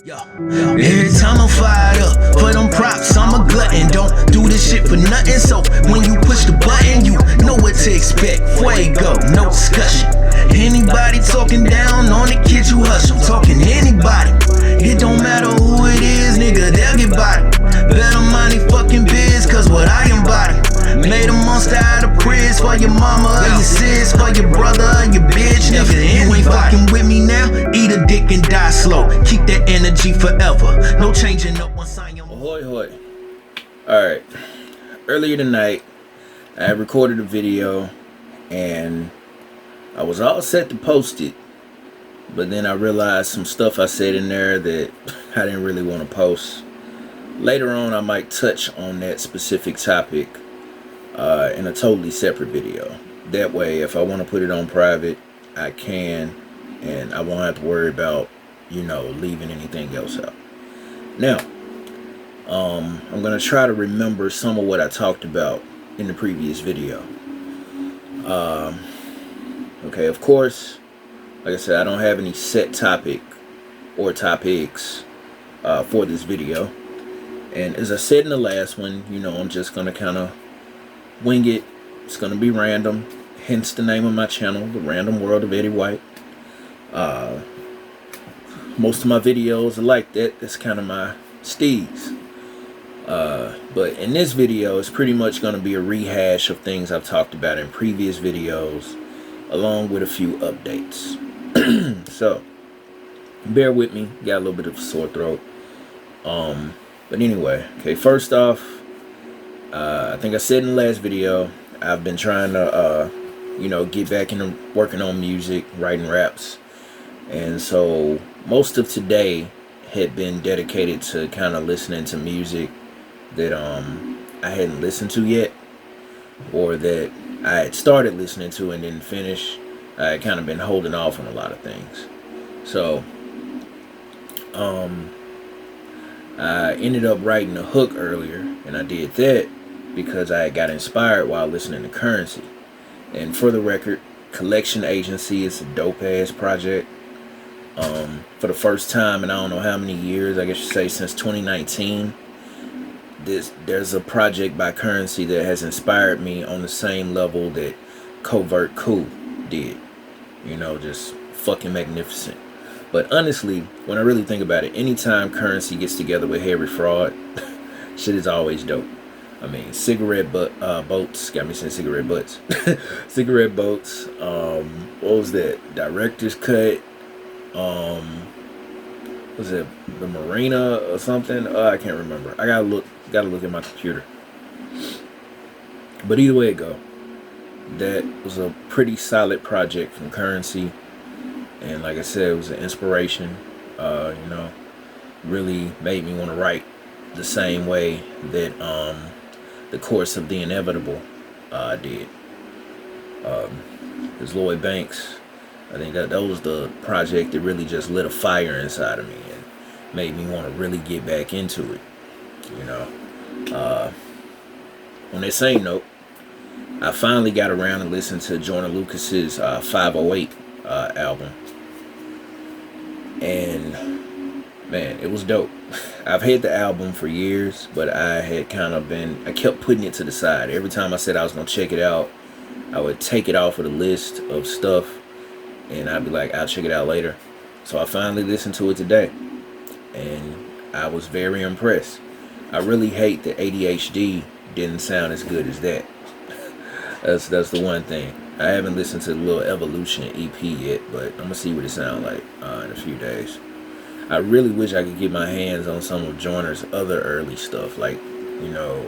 Yo, every time I'm fired up for them props, I'm a glutton. Don't do this shit for nothing. So when you push the button, you know what to expect. Fuego, no discussion. Anybody talking down on the kid, you hush. I'm talking anybody. It don't matter who it is, nigga, they'll get body. Better mind they fucking biz, cause what I embody. Made a monster out of prayers for your mama or your sis, for your brother or your bitch, nigga. You ain't fucking with me now, eat a dick and die slow. Keep that energy forever, no changing up one sign. Ahoy hoy. Alright, earlier tonight I recorded a video and I was all set to post it, but then I realized some stuff I said in there that I didn't really want to post. Later on I might touch on that specific topic in a totally separate video. That way if I want to put it on private, I can, and I won't have to worry about, you know, leaving anything else out. Now, I'm going to try to remember some of what I talked about in the previous video. Okay, of course, like I said, I don't have any set topic or topics for this video. And as I said in the last one, you know, I'm just going to kind of wing it. It's going to be random. Hence the name of my channel, The Random World of Eddie White. Most of my videos are like that. That's kind of my steez. But in this video, it's pretty much going to be a rehash of things I've talked about in previous videos, along with a few updates. So, bear with me. Got a little bit of a sore throat. But anyway, okay, first off, I think I said in the last video, I've been trying to, you know, get back into working on music, writing raps. And so most of today had been dedicated to kind of listening to music that I hadn't listened to yet, or that I had started listening to and didn't finish. I had kind of been holding off on a lot of things. So I ended up writing a hook earlier, and I did that because I got inspired while listening to Currency. And for the record, Collection Agency is a dope ass project. For the first time in I don't know how many years, I guess you say since 2019, there's a project by Currency that has inspired me on the same level that Covert Coup did. You know, just fucking magnificent. But honestly, when I really think about it, anytime Currency gets together with Harry Fraud, shit is always dope. I mean, cigarette boats, got me saying cigarette butts. Cigarette boats, what was that? Director's Cut, was it the Marina or something? I can't remember. I gotta look at my computer. But either way it go, that was a pretty solid project from Currency. And like I said, it was an inspiration, you know, really made me want to write the same way that The Course of the Inevitable did. Because Lloyd Banks, I think that was the project that really just lit a fire inside of me and made me want to really get back into it, you know. On that same note, I finally got around and listened to Joyner Lucas's 508 album. And man, it was dope. I've had the album for years, but I kept putting it to the side. Every time I said I was going to check it out, I would take it off of the list of stuff, and I'd be like, I'll check it out later. So I finally listened to it today, and I was very impressed. I really hate that ADHD didn't sound as good as that. That's the one thing. I haven't listened to the Little Evolution EP yet, but I'm going to see what it sounds like in a few days. I really wish I could get my hands on some of Joyner's other early stuff. Like, you know,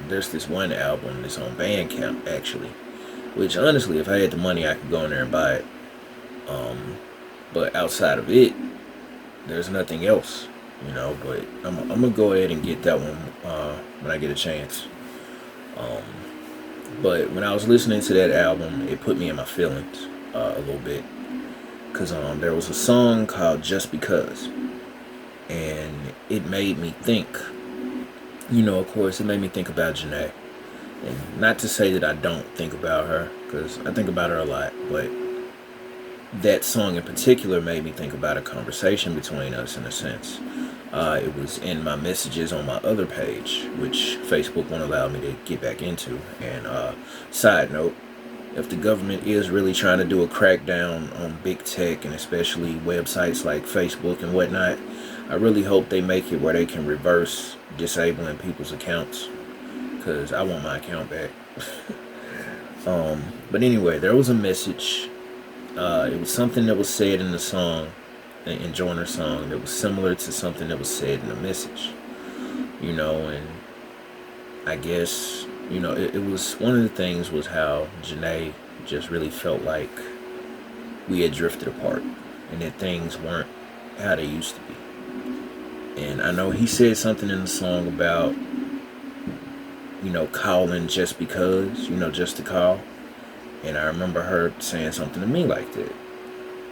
there's this one album that's on Bandcamp, actually. Which, honestly, if I had the money, I could go in there and buy it. But outside of it, there's nothing else, you know. But I'm going to go ahead and get that one when I get a chance. But when I was listening to that album, it put me in my feelings a little bit. Because there was a song called Just Because. And it made me think, you know, of course, it made me think about Janae. And not to say that I don't think about her, because I think about her a lot. But that song in particular made me think about a conversation between us in a sense. It was in my messages on my other page, which Facebook won't allow me to get back into. And side note, if the government is really trying to do a crackdown on big tech and especially websites like Facebook and whatnot, I really hope they make it where they can reverse disabling people's accounts, because I want my account back. But anyway, there was a message. It was something that was said in the song, in Joyner's song, that was similar to something that was said in the message. And I guess, it was one of the things was how Janae just really felt like we had drifted apart and that things weren't how they used to be. And I know he said something in the song about, calling just because, just to call. And I remember her saying something to me like that.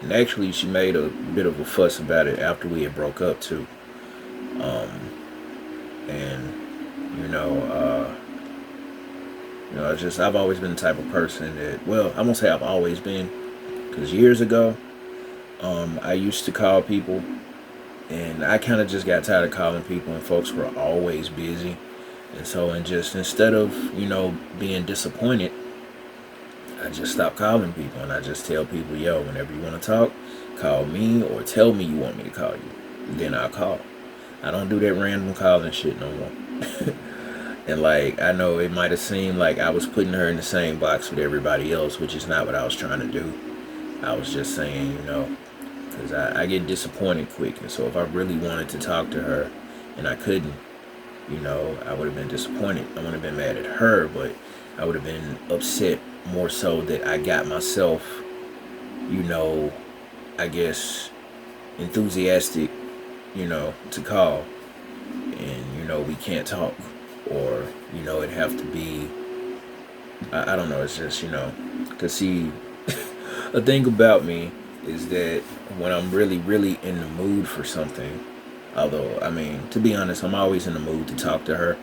And actually, she made a bit of a fuss about it after we had broke up too. I've always been the type of person that, well, I won't say I've always been, because years ago, I used to call people, and I kind of just got tired of calling people, and folks were always busy. And so, instead of, being disappointed, I just stopped calling people, and I just tell people, yo, whenever you want to talk, call me or tell me you want me to call you. Then I'll call. I don't do that random calling shit no more. And I know it might have seemed like I was putting her in the same box with everybody else, which is not what I was trying to do. I was just saying, because I get disappointed quick. And so if I really wanted to talk to her and I couldn't, I would have been disappointed. I wouldn't have been mad at her, but I would have been upset more so that I got myself, I guess, enthusiastic, to call. And, we can't talk. Or, it'd have to be, I don't know, it's just, because see, the thing about me is that when I'm really, really in the mood for something, although, to be honest, I'm always in the mood to talk to her.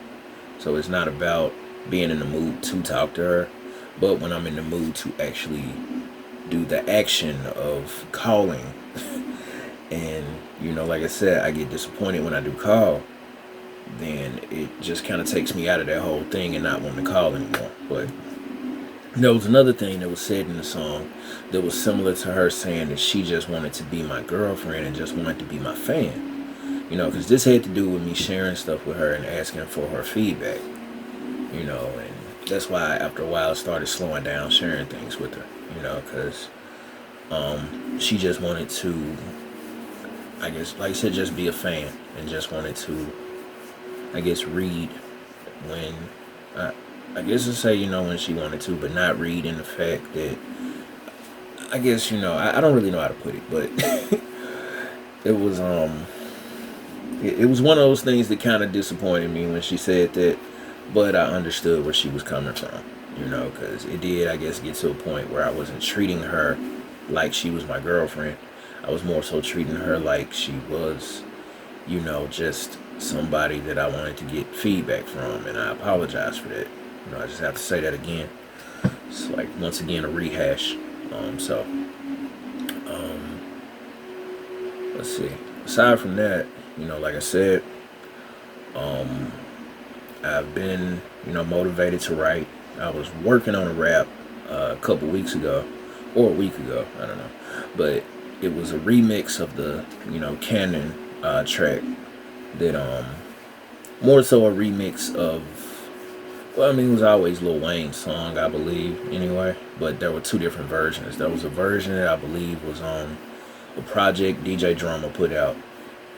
So it's not about being in the mood to talk to her, but when I'm in the mood to actually do the action of calling, and, like I said, I get disappointed when I do call, then it just kind of takes me out of that whole thing and not wanting to call anymore. But there was another thing that was said in the song that was similar to her saying that she just wanted to be my girlfriend and just wanted to be my fan. Because this had to do with me sharing stuff with her and asking for her feedback. And that's why after a while I started slowing down sharing things with her. Because she just wanted to, I guess, like I said, just be a fan and just wanted to, I guess, read when, I guess to say, when she wanted to, but not read in the fact that, I guess, I don't really know how to put it, but it was one of those things that kind of disappointed me when she said that, but I understood where she was coming from, because it did, I guess, get to a point where I wasn't treating her like she was my girlfriend. I was more so treating her like she was, just somebody that I wanted to get feedback from, and I apologize for that. I just have to say that again. It's once again a rehash. Let's see. Aside from that, like I said, I've been, motivated to write. I was working on a rap a couple weeks ago, or a week ago, I don't know, but it was a remix of the, Canon track that more so a remix of, well, it was always Lil Wayne's song, I believe, anyway, but there were two different versions. There was a version that I believe was on a project DJ Drama put out,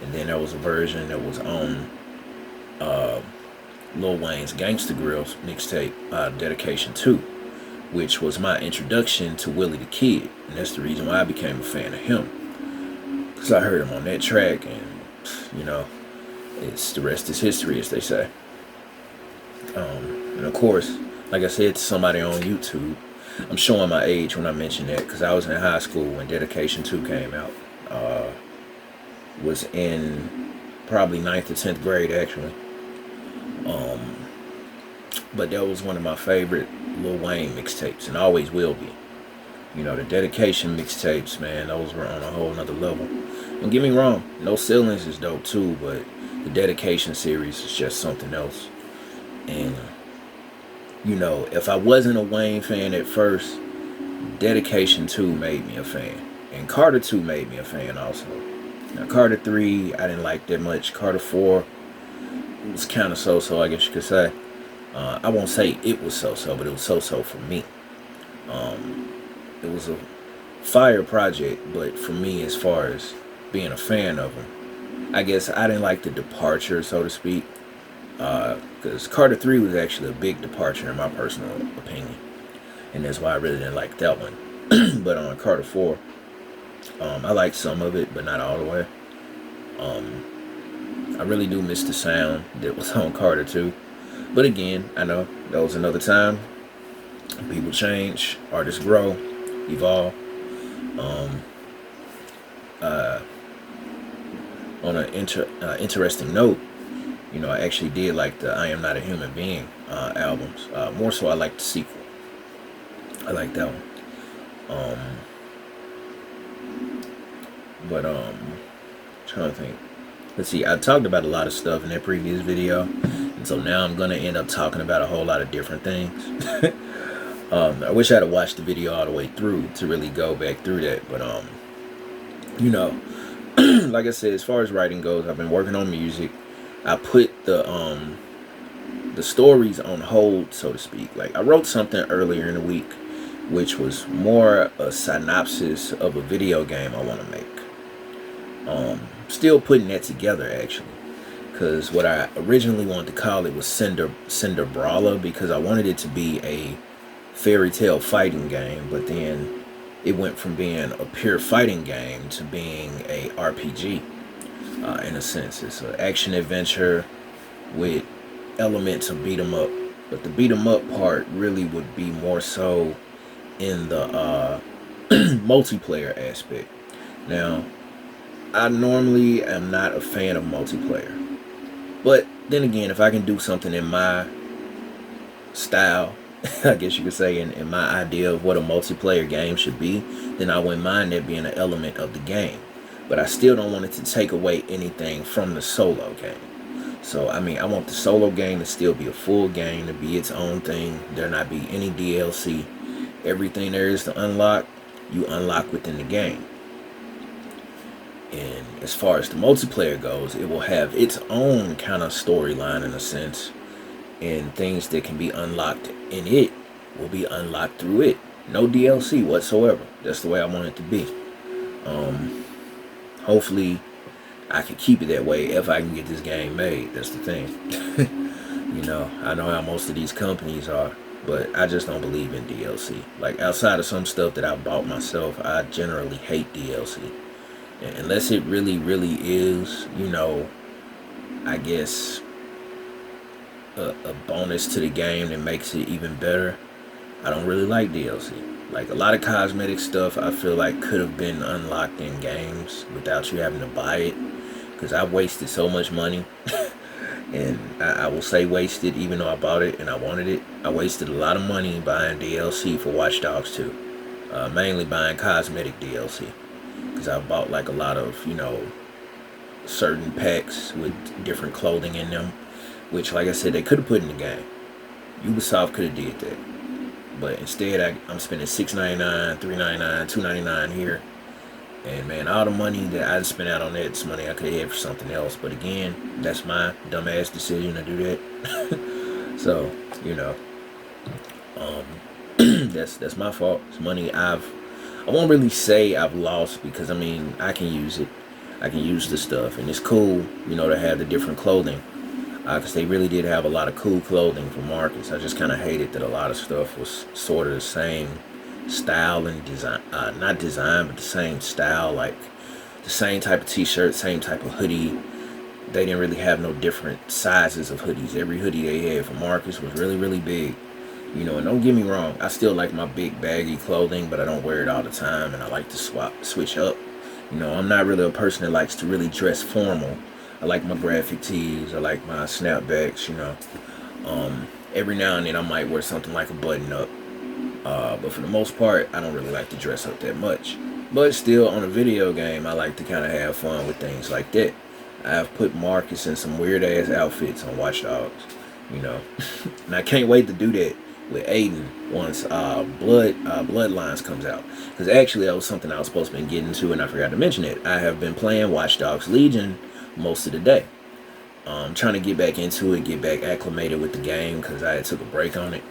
and then there was a version that was on Lil Wayne's Gangsta Grills mixtape, Dedication 2, which was my introduction to Willie the Kid, and that's the reason why I became a fan of him, because I heard him on that track, and, it's the rest is history, as they say. And of course, like I said to somebody on YouTube, I'm showing my age when I mention that, because I was in high school when Dedication 2 came out. Was in probably 9th or 10th grade, actually. But that was one of my favorite Lil Wayne mixtapes, and always will be. You know, the Dedication mixtapes, man, those were on a whole nother level. Don't get me wrong, No Ceilings is dope too, but the Dedication series is just something else. And, you know, if I wasn't a Wayne fan at first, Dedication 2 made me a fan. And Carter 2 made me a fan also. Now, Carter 3, I didn't like that much. Carter 4, it was kind of so-so, I guess you could say. I won't say it was so-so, but it was so-so for me. It was a fire project, but for me, as far as being a fan of them, I guess I didn't like the departure, so to speak, because Carter 3 was actually a big departure in my personal opinion, and that's why I really didn't like that one. But on Carter 4, I liked some of it, but not all the way. I really do miss the sound that was on Carter 2, but again, I know that was another time. People change, artists grow, evolve. On an interesting note, you know, I actually did like the I Am Not a Human Being albums. More so, I like the sequel. I like that one. Trying to think. Let's see, I talked about a lot of stuff in that previous video, and so now I'm going to end up talking about a whole lot of different things. I wish I had watched the video all the way through to really go back through that, but you know, like I said, as far as writing goes, I've been working on music. I put the stories on hold, so to speak. Like, I wrote something earlier in the week, which was more a synopsis of a video game I want to make. Still putting that together, actually, because what I originally wanted to call it was Cinder Brawler, because I wanted it to be a fairy tale fighting game, but then it went from being a pure fighting game to being a RPG. In a sense, it's an action adventure with elements of beat 'em up, but the beat 'em up part really would be more so in the multiplayer aspect. Now, I normally am not a fan of multiplayer, but then again, if I can do something in my style, I guess you could say, in my idea of what a multiplayer game should be, then I wouldn't mind that being an element of the game. But I still don't want it to take away anything from the solo game. So, I mean, I want the solo game to still be a full game, to be its own thing. There not be any DLC. Everything there is to unlock, you unlock within the game. And as far as the multiplayer goes, it will have its own kind of storyline in a sense. And things that can be unlocked in it will be unlocked through it. No DLC whatsoever. That's the way I want it to be. Hopefully, I can keep it that way if I can get this game made. That's the thing. You know, I know how most of these companies are, but I just don't believe in DLC. Like, outside of some stuff that I bought myself, I generally hate DLC. Unless it really, really is, you know, I guess a bonus to the game that makes it even better. I don't really like DLC. Like, a lot of cosmetic stuff I feel like could have been unlocked in games without you having to buy it, because I've wasted so much money. And I will say wasted, even though I bought it and I wanted it. I wasted a lot of money buying DLC for Watch Dogs 2. Mainly buying cosmetic DLC, because I bought like a lot of, you know, certain packs with different clothing in them, which, like I said, they could have put in the game. Ubisoft could have did that. But instead, I'm spending $6.99, $3.99, $2.99 here. And, man, all the money that I spent out on that is money I could have had for something else. But, again, that's my dumbass decision to do that. So, you know, that's my fault. It's money I won't really say I've lost, because, I mean, I can use it. I can use the stuff. And it's cool, you know, to have the different clothing. Because they really did have a lot of cool clothing for Marcus. I just kind of hated that a lot of stuff was sort of the same style and design. Not design, but the same style. Like, the same type of t-shirt, same type of hoodie. They didn't really have no different sizes of hoodies. Every hoodie they had for Marcus was really, really big. You know, and don't get me wrong, I still like my big baggy clothing, but I don't wear it all the time, and I like to switch up. You know, I'm not really a person that likes to really dress formal. I like my graphic tees, I like my snapbacks, you know. Every now and then I might wear something like a button-up. But for the most part, I don't really like to dress up that much. But still, on a video game, I like to kind of have fun with things like that. I've put Marcus in some weird ass outfits on Watch Dogs, you know, and I can't wait to do that with Aiden once Bloodlines comes out. Because actually, that was something I was supposed to be getting to, and I forgot to mention it. I have been playing Watch Dogs Legion most of the day. Trying to get back into it, get back acclimated with the game, because I had took a break on it.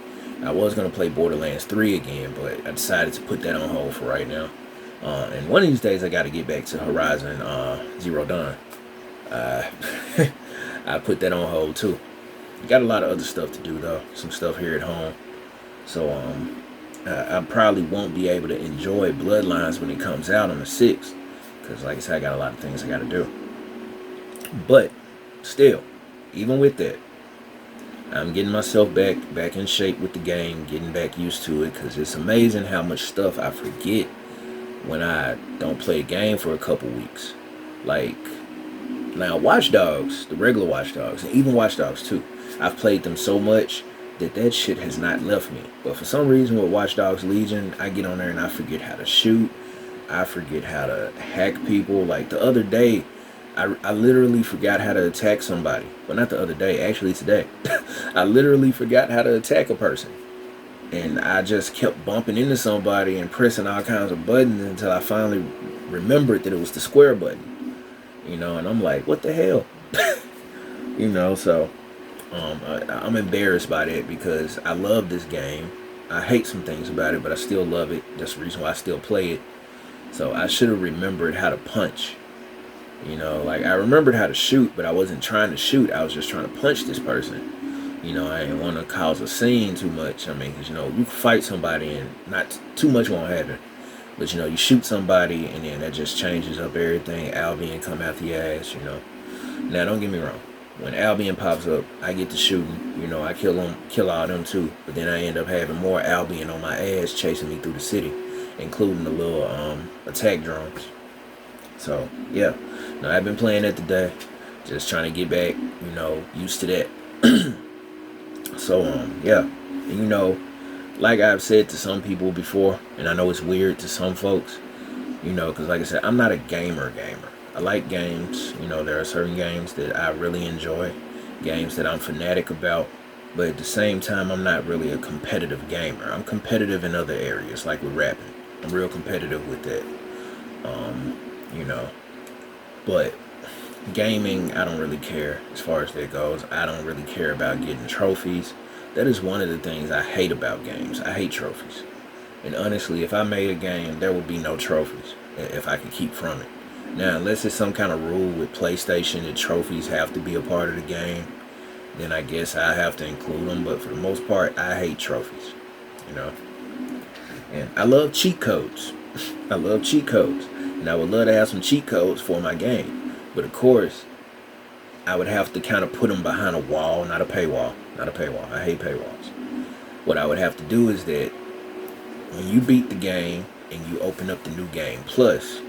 I was going to play Borderlands 3 again, but I decided to put that on hold for right now. And one of these days, I got to get back to Horizon Zero Dawn. I put that on hold too. Got a lot of other stuff to do though. Some stuff here at home. So I probably won't be able to enjoy Bloodlines when it comes out on the 6th. Because like I said, I got a lot of things I got to do. But still, even with that, I'm getting myself back in shape with the game, getting back used to it, because it's amazing how much stuff I forget when I don't play a game for a couple weeks. Like, now Watch Dogs, the regular Watch Dogs, and even Watch Dogs 2, I've played them so much that shit has not left me. But for some reason with Watch Dogs Legion, I get on there and I forget how to shoot. I forget how to hack people. Like the other day, I literally forgot how to attack somebody. Well, not the other day, actually today. I literally forgot how to attack a person. And I just kept bumping into somebody and pressing all kinds of buttons until I finally remembered that it was the square button. You know, and I'm like, what the hell? You know, so I'm embarrassed by that because I love this game. I hate some things about it, but I still love it. That's the reason why I still play it. So I should have remembered how to punch. You know, like I remembered how to shoot, but I wasn't trying to shoot. I was just trying to punch this person. You know, I didn't want to cause a scene too much. I mean, because, you know, you can fight somebody and not too much won't happen. But, you know, you shoot somebody and then that just changes up everything. Albion come out the ass, you know. Now, don't get me wrong. When Albion pops up, I get to shooting. You know, I kill all them too. But then I end up having more Albion on my ass chasing me through the city, including the little attack drones. So, yeah. No, I've been playing that today. Just trying to get back, you know, used to that. So, yeah. And, you know, like I've said to some people before, and I know it's weird to some folks, you know, because like I said, I'm not a gamer. I like games. You know, there are certain games that I really enjoy, games that I'm fanatic about, but at the same time, I'm not really a competitive gamer. I'm competitive in other areas, like with rapping. I'm real competitive with that. You know, but gaming, I don't really care as far as that goes. I don't really care about getting trophies. That is one of the things I hate about games. I hate trophies. And honestly, if I made a game, there would be no trophies if I could keep from it. Now, unless it's some kind of rule with PlayStation that trophies have to be a part of the game, then I guess I have to include them. But for the most part, I hate trophies, you know. And I love cheat codes. I love cheat codes. And I would love to have some cheat codes for my game. But of course, I would have to kind of put them behind a wall, not a paywall. Not a paywall. I hate paywalls. What I would have to do is that when you beat the game and you open up the new game plus,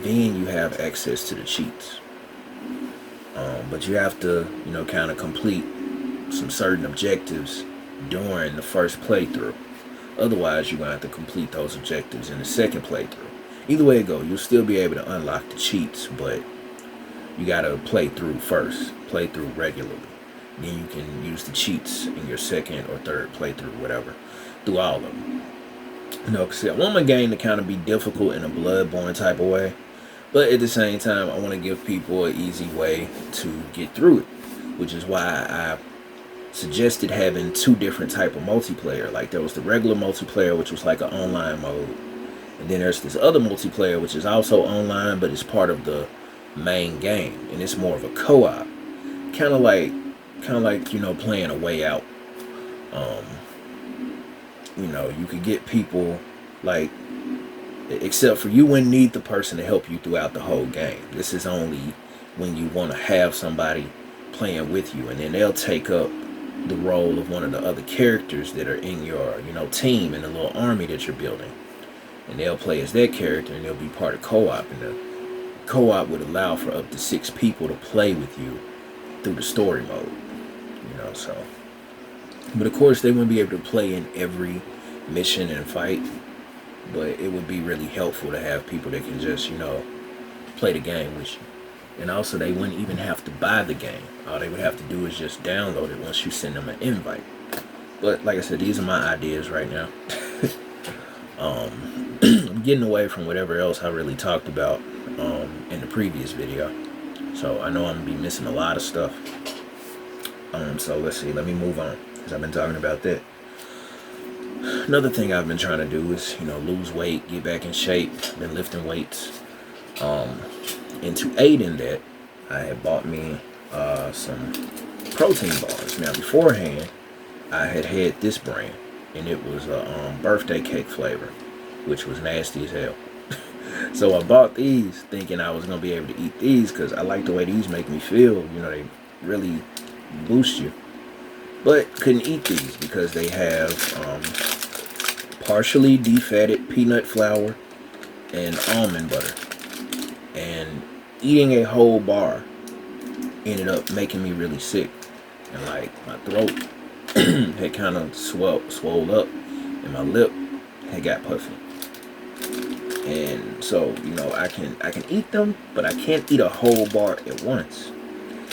then you have access to the cheats. But you have to, you know, kind of complete some certain objectives during the first playthrough. Otherwise, you're going to have to complete those objectives in the second playthrough. Either way it goes, you'll still be able to unlock the cheats, but you got to play through first. Play through regularly. Then you can use the cheats in your second or third playthrough, whatever. Through all of them. You know, because I want my game to kind of be difficult in a Bloodborne type of way. But at the same time, I want to give people an easy way to get through it. Which is why I suggested having two different type of multiplayer. Like there was the regular multiplayer, which was like an online mode. And then there's this other multiplayer, which is also online, but it's part of the main game. And it's more of a co-op. Kind of like, you know, playing a way out. You know, you could get people, like, except for you wouldn't need the person to help you throughout the whole game. This is only when you want to have somebody playing with you, and then they'll take up the role of one of the other characters that are in your, you know, team in the little army that you're building. And they'll play as that character, and they'll be part of co-op. And the co-op would allow for up to 6 people to play with you through the story mode. You know, so. But of course, they wouldn't be able to play in every mission and fight. But it would be really helpful to have people that can just, play the game with you. And also, they wouldn't even have to buy the game. All they would have to do is just download it once you send them an invite. But like I said, these are my ideas right now. I'm getting away from whatever else I really talked about in the previous video. So I know I'm going to be missing a lot of stuff. So let's see. Let me move on, because I've been talking about that. Another thing I've been trying to do is, lose weight, get back in shape. Been lifting weights. And to aid in that, I had bought me some protein bars. Now, beforehand, I had this brand, and it was a birthday cake flavor, which was nasty as hell. So I bought these thinking I was going to be able to eat these because I like the way these make me feel. They really boost you. But couldn't eat these because they have partially defatted peanut flour and almond butter. And eating a whole bar ended up making me really sick. And like my throat had kind of swelled up, and my lip had got puffy. And so, I can eat them, but I can't eat a whole bar at once.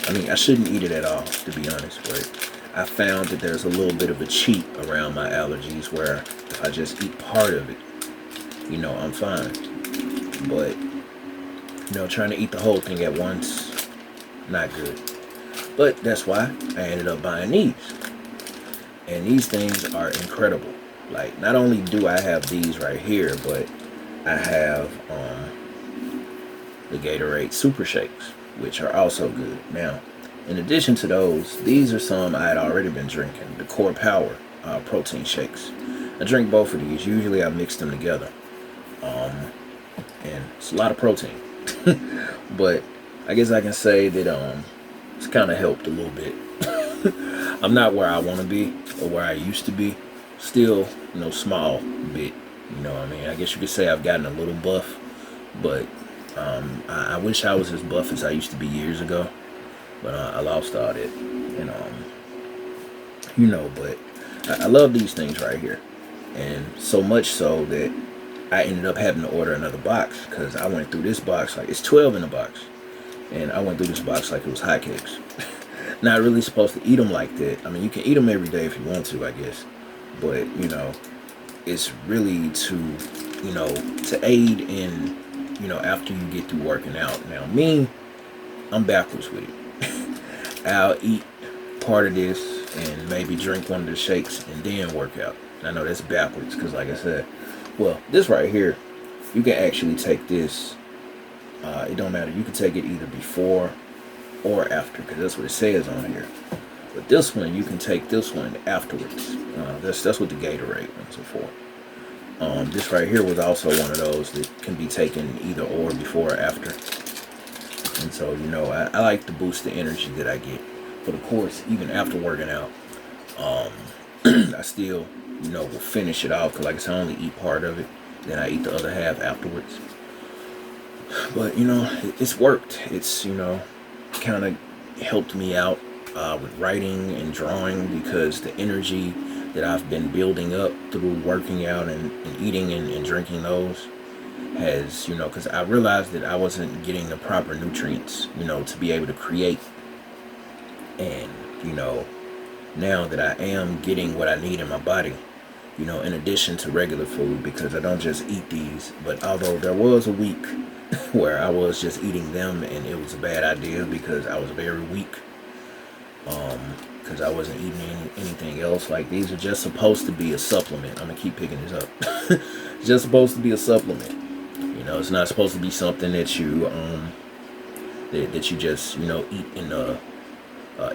I mean, I shouldn't eat it at all, to be honest, but I found that there's a little bit of a cheat around my allergies where if I just eat part of it, I'm fine. But, trying to eat the whole thing at once, not good. But that's why I ended up buying these. And these things are incredible. Like, not only do I have these right here, but I have the Gatorade Super Shakes, which are also good. Now, in addition to those, these are some I had already been drinking. The Core Power protein shakes. I drink both of these. Usually I mix them together. And it's a lot of protein. But I guess I can say that it's kind of helped a little bit. I'm not where I want to be or where I used to be. Still, small bit. I guess you could say I've gotten a little buff, but I wish I was as buff as I used to be years ago. But I lost all that, and but I love these things right here, and so much so that I ended up having to order another box because I went through this box like it's 12 in a box, and I went through this box like it was hotcakes. Not really supposed to eat them like that. I mean, you can eat them every day if you want to, I guess, but it's really to to aid in after you get through working out. Now me, I'm backwards with it. I'll eat part of this and maybe drink one of the shakes and then work out. I know that's backwards because, like I said, well, this right here, you can actually take this. It don't matter. You can take it either before or after because that's what it says on here. But this one, you can take this one afterwards. That's what the Gatorade ones are for. This right here was also one of those that can be taken either or before or after. And so, I like to boost the energy that I get. But of course, even after working out, I still, will finish it off. Because like I said, I only eat part of it. Then I eat the other half afterwards. But, it's worked. It's, kind of helped me out with writing and drawing because the energy that I've been building up through working out and eating and drinking those has, because I realized that I wasn't getting the proper nutrients, to be able to create. And, now that I am getting what I need in my body, in addition to regular food, because I don't just eat these, but although there was a week where I was just eating them and it was a bad idea because I was very weak, because I wasn't eating anything else. Like, these are just supposed to be a supplement. I'm gonna keep picking this up. It's just supposed to be a supplement. It's not supposed to be something that you that you just eat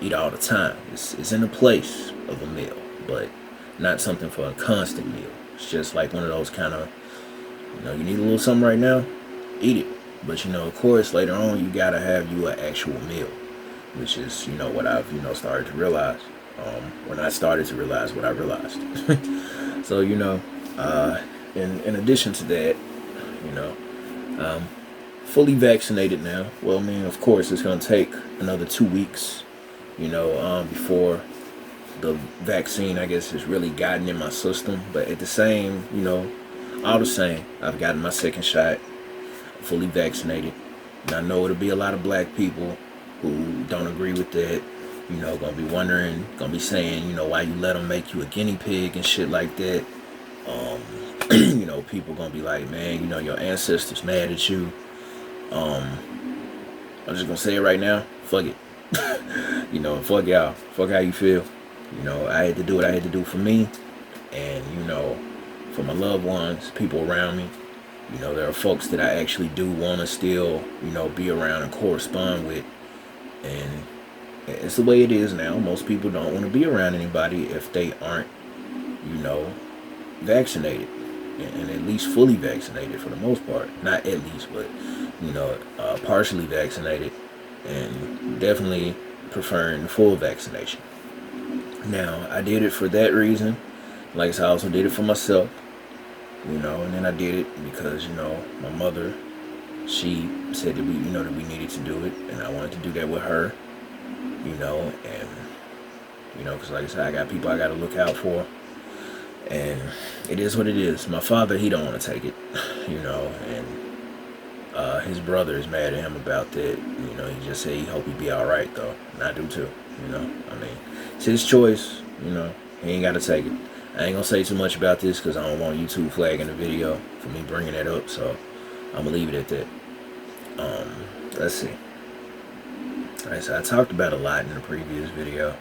eat all the time. It's in the place of a meal, but not something for a constant meal. It's just like one of those kind of you need a little something right now, eat it. But of course later on you gotta have you an actual meal, which is what I've started to realize when I started to realize what I realized. So in addition to that, I'm fully vaccinated now. Well, I mean, of course it's going to take another 2 weeks before the vaccine, I guess, has really gotten in my system. But at the same, all the same, I've gotten my second shot, fully vaccinated. And I know it'll be a lot of black people who don't agree with that, gonna be wondering, gonna be saying, why you let them make you a guinea pig and shit like that. People gonna be like, man, your ancestors mad at you. I'm just gonna say it right now, fuck it. Fuck y'all. Fuck how you feel. I had to do what I had to do for me, and for my loved ones, people around me. There are folks that I actually do want to still, be around and correspond with, and it's the way it is now. Most people don't want to be around anybody if they aren't, vaccinated, and at least fully vaccinated for the most part. Not at least, but partially vaccinated, and definitely preferring full vaccination. Now, I did it for that reason. Like I said, I also did it for myself, and then I did it because, my mother, she said that that we needed to do it, and I wanted to do that with her, and, because like I said, I got people I got to look out for, and it is what it is. My father, he don't want to take it, and his brother is mad at him about that. He just said he hope he be all right though, and I do too. It's his choice. He ain't got to take it. I ain't gonna say too much about this because I don't want YouTube flagging the video for me bringing that up. So I'm gonna leave it at that. Let's see. Alright, so I talked about a lot in the previous video.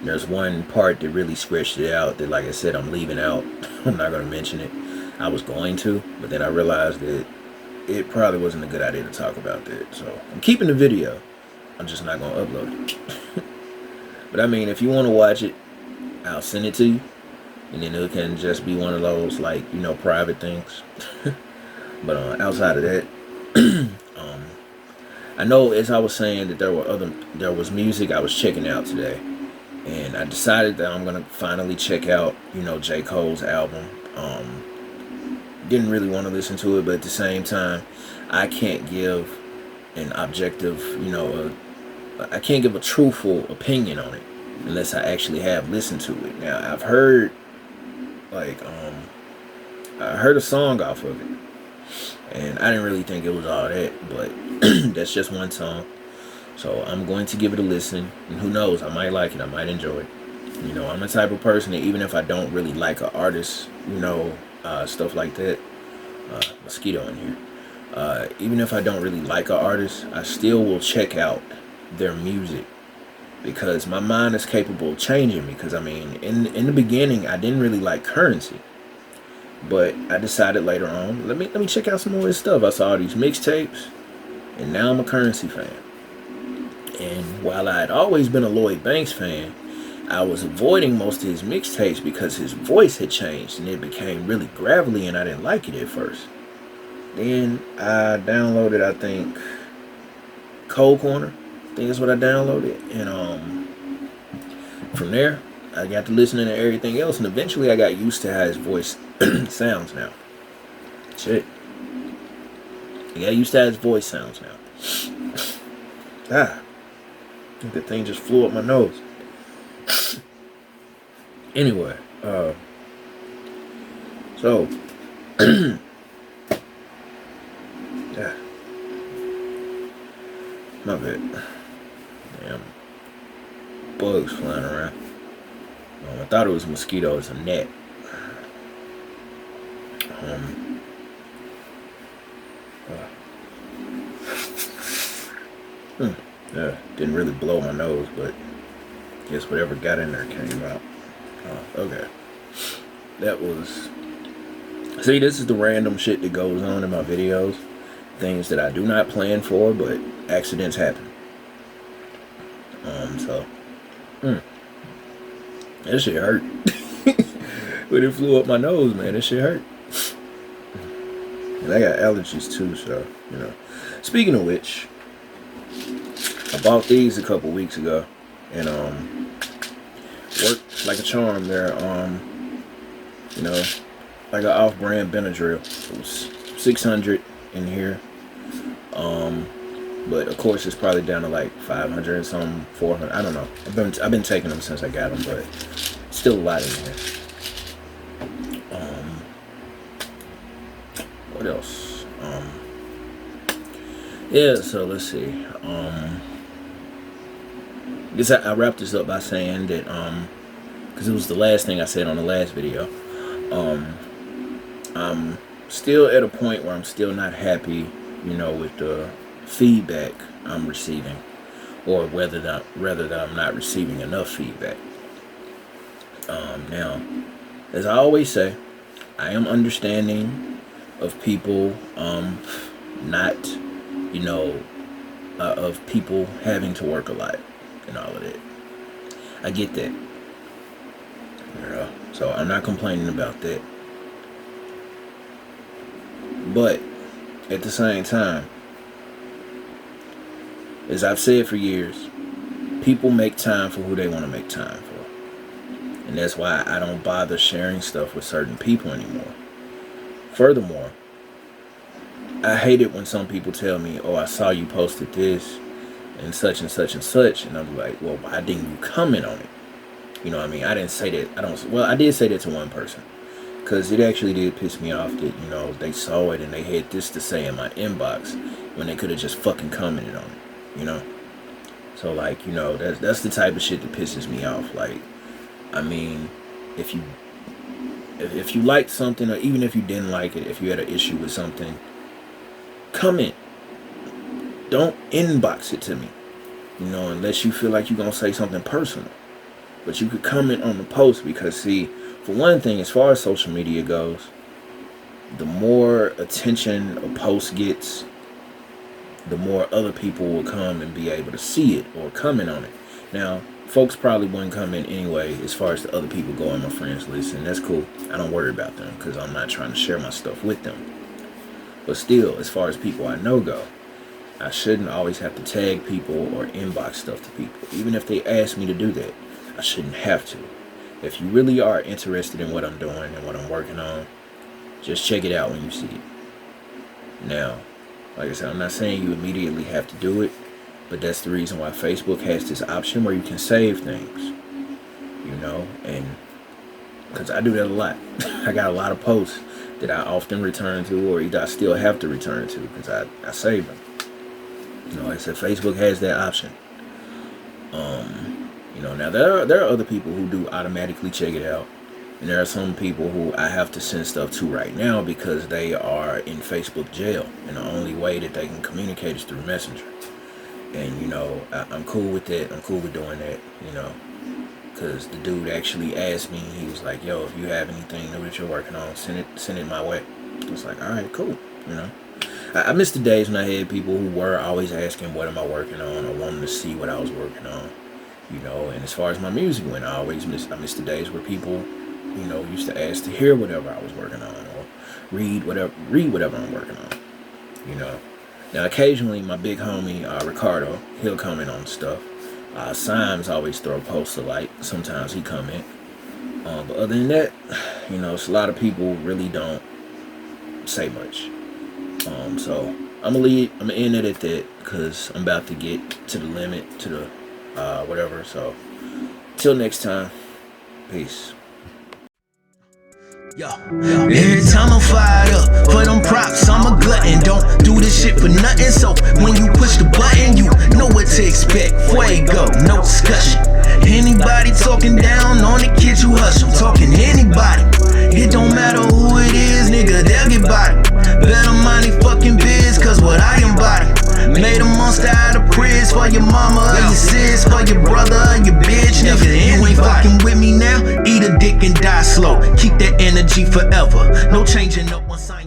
There's one part that really scratched it out that, like I said, I'm leaving out. I'm not gonna mention it. I was going to, but then I realized that it probably wasn't a good idea to talk about that. So I'm keeping the video. I'm just not gonna upload it. But I mean, if you want to watch it, I'll send it to you, and then it can just be one of those private things. But outside of that, I know, as I was saying, that there was music I was checking out today, and I decided that I'm gonna finally check out J. Cole's album. Didn't really want to listen to it, but at the same time, I can't give an objective, I can't give a truthful opinion on it unless I actually have listened to it. Now, I've heard, I heard a song off of it, and I didn't really think it was all that, but that's just one song. So I'm going to give it a listen, and who knows, I might like it, I might enjoy it. I'm the type of person that even if I don't really like an artist, stuff like that, mosquito in here, even if I don't really like an artist, I still will check out their music, because my mind is capable of changing me. Because I mean, in the beginning, I didn't really like Currency, but I decided later on, let me check out some more of his stuff. I saw these mixtapes, and now I'm a Currency fan. And while I had always been a Lloyd Banks fan, I was avoiding most of his mixtapes because his voice had changed and it became really gravelly, and I didn't like it at first. Then I downloaded, I think, Cold Corner. I think that's what I downloaded. And from there, I got to listening to everything else, and eventually I got used to how his voice sounds now. Shit. I got used to how his voice sounds now. I think the thing just flew up my nose. Anyway, so yeah, my bad. Damn, bugs flying around. I thought it was mosquitoes, a net. Yeah, didn't really blow my nose, but I guess whatever got in there came out. Okay. That was... See, this is the random shit that goes on in my videos. Things that I do not plan for, but accidents happen. That shit hurt. When it flew up my nose, man, that shit hurt. And I got allergies too, so, Speaking of which, I bought these a couple weeks ago, and worked like a charm. They're like an off-brand Benadryl. It was $600 in here. But of course, it's probably down to like 500 and some, 400. I don't know. I've been taking them since I got them, but still a lot in here. What else? Yeah. So let's see. I guess I wrapped this up by saying that because it was the last thing I said on the last video. I'm still at a point where I'm still not happy, with the feedback I'm receiving, or rather that I'm not receiving enough feedback. Now, as I always say, I am understanding of people not, of people having to work a lot and all of that. I get that. So I'm not complaining about that. But at the same time, as I've said for years, people make time for who they want to make time for. And that's why I don't bother sharing stuff with certain people anymore. Furthermore, I hate it when some people tell me, oh, I saw you posted this and such and such and such. And I'm like, well, why didn't you comment on it? You know what I mean? I didn't say that. I did say that to one person. Because it actually did piss me off that, they saw it and they had this to say in my inbox when they could have just fucking commented on it, So, like, that's the type of shit that pisses me off. Like, I mean, if you liked something, or even if you didn't like it, if you had an issue with something, comment. Don't inbox it to me, unless you feel like you're going to say something personal. But you could comment on the post because, see, for one thing, as far as social media goes, the more attention a post gets, the more other people will come and be able to see it or comment on it. Now, folks probably wouldn't comment anyway as far as the other people go on my friends list, and that's cool. I don't worry about them because I'm not trying to share my stuff with them. But still, as far as people I know go, I shouldn't always have to tag people or inbox stuff to people. Even if they ask me to do that, I shouldn't have to. If you really are interested in what I'm doing and what I'm working on, just check it out when you see it. Now, like I said, I'm not saying you immediately have to do it, but that's the reason why Facebook has this option where you can save things, and because I do that a lot. I got a lot of posts that I often return to, or either I still have to return to because I save them. Like I said, Facebook has that option. Now there are other people who do automatically check it out, and there are some people who I have to send stuff to right now because they are in Facebook jail, and the only way that they can communicate is through Messenger. And I'm cool with that. I'm cool with doing that. Because the dude actually asked me. He was like, "Yo, if you have anything new that you're working on, send it my way." I was like, "All right, cool." I miss the days when I had people who were always asking, "What am I working on?" or wanting to see what I was working on. And as far as my music went, I miss the days where people, used to ask to hear whatever I was working on or read whatever I'm working on. Now occasionally my big homie Ricardo, he'll comment on stuff. Symes always throw posts alike. Sometimes he comment. But other than that, it's a lot of people really don't say much. So I'm gonna end it at that because I'm about to get to the limit, to the whatever. So till next time, peace. Yo, every time I'm fired up for them props, I'm a glutton. Don't do this shit for nothing. So when you push the button, you know what to expect. Fuego, no discussion. Anybody talking down on the kid, you hustle. Talking to anybody, it don't matter who it is, nigga, they'll get body. Better mind they fucking biz, cause what I embody made a monster out of prayers for your mama, or your sis, for your brother, or your bitch, nigga. You ain't fucking with me now, eat a dick and die slow. Keep that energy forever, no changing up once I